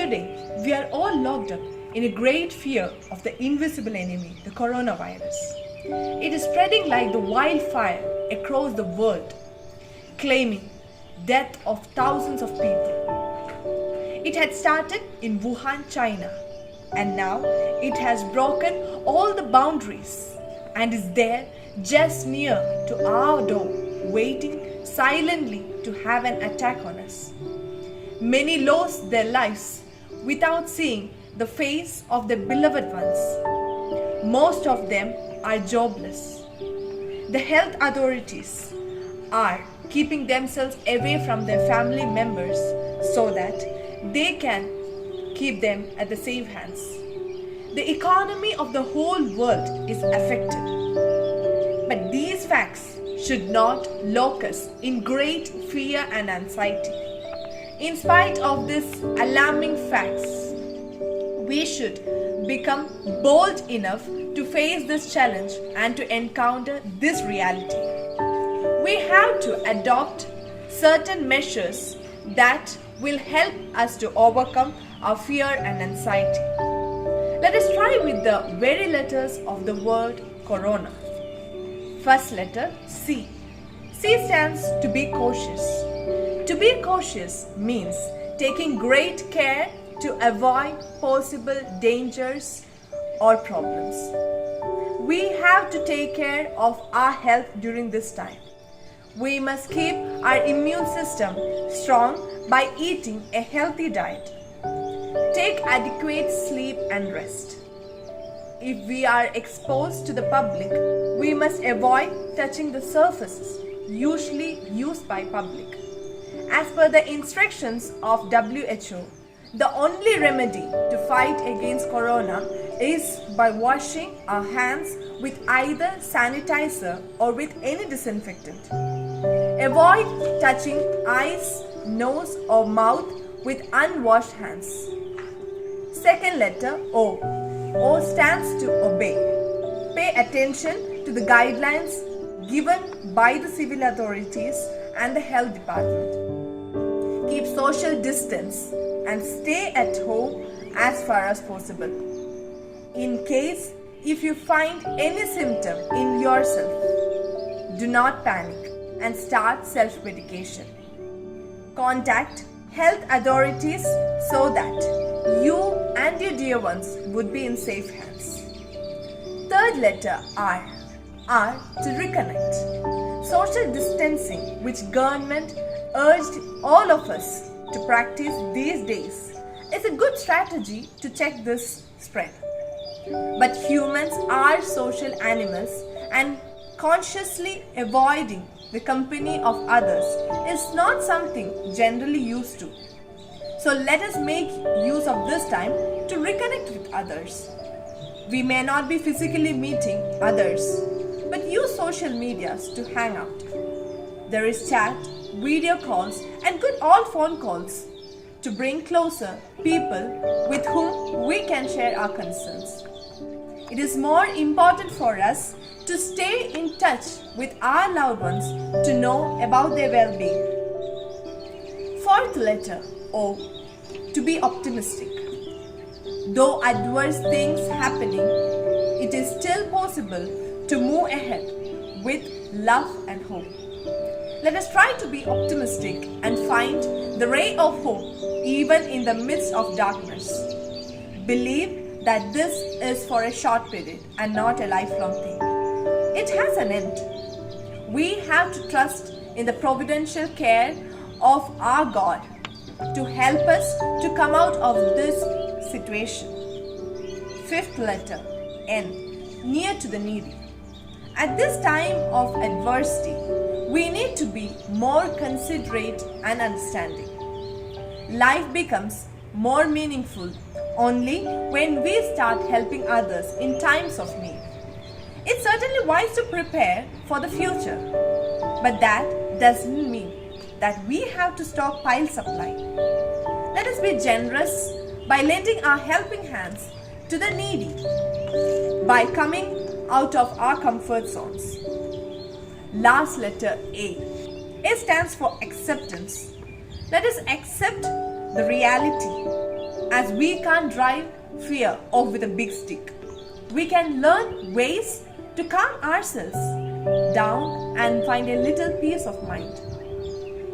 Today, we are all locked up in a great fear of the invisible enemy, the coronavirus. It is spreading like the wildfire across the world, claiming death of thousands of people. It had started in Wuhan, China, and now it has broken all the boundaries and is there just near to our door, waiting silently to have an attack on us. Many lost their lives without seeing the face of their beloved ones. Most of them are jobless. The health authorities are keeping themselves away from their family members so that they can keep them at the safe hands. The economy of the whole world is affected. But these facts should not lock us in great fear and anxiety. In spite of these alarming facts, we should become bold enough to face this challenge and to encounter this reality. We have to adopt certain measures that will help us to overcome our fear and anxiety. Let us try with the very letters of the word corona. First letter C. C stands to be cautious. To be cautious means taking great care to avoid possible dangers or problems. We have to take care of our health during this time. We must keep our immune system strong by eating a healthy diet. Take adequate sleep and rest. If we are exposed to the public, we must avoid touching the surfaces usually used by public. As per the instructions of WHO, the only remedy to fight against corona is by washing our hands with either sanitizer or with any disinfectant. Avoid touching eyes, nose or mouth with unwashed hands. Second letter O. O stands to obey. Pay attention to the guidelines given by the civil authorities and the health department. Keep social distance and stay at home as far as possible. In case if you find any symptom in yourself, do not panic and start self-medication. Contact health authorities so that you and your dear ones would be in safe hands. Third letter R. R to reconnect. Social distancing, which government urged all of us to practice these days, is a good strategy to check this spread. But humans are social animals and consciously avoiding the company of others is not something generally used to. So let us make use of this time to reconnect with others. We may not be physically meeting others, but use social medias to hang out. There is chat, video calls and good old phone calls to bring closer people with whom we can share our concerns. It is more important for us to stay in touch with our loved ones to know about their well-being. Fourth letter O. To be optimistic. Though adverse things happening, it is still possible to move ahead with love and hope. Let us try to be optimistic and find the ray of hope even in the midst of darkness. Believe that this is for a short period and not a lifelong thing. It has an end. We have to trust in the providential care of our God to help us to come out of this situation. Fifth letter N. Near to the needy. At this time of adversity, we need to be more considerate and understanding. Life becomes more meaningful only when we start helping others in times of need. It's certainly wise to prepare for the future, but that doesn't mean that we have to stockpile supply. Let us be generous by lending our helping hands to the needy, by coming out of our comfort zones. Last letter A. A stands for acceptance. Let us accept the reality as we can't drive fear off with a big stick. We can learn ways to calm ourselves down and find a little peace of mind.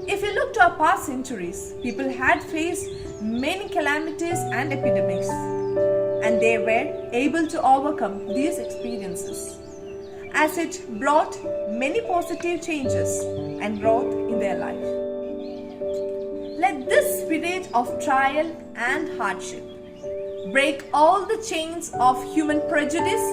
If you look to our past centuries, people had faced many calamities and epidemics, and they were able to overcome these experiences, as it brought many positive changes and growth in their life. Let this spirit of trial and hardship break all the chains of human prejudice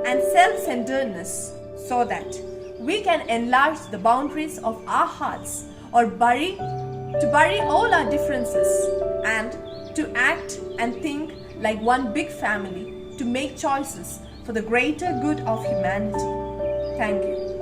and self-centeredness so that we can enlarge the boundaries of our hearts or bury all our differences and to act and think like one big family to make choices for the greater good of humanity. Thank you.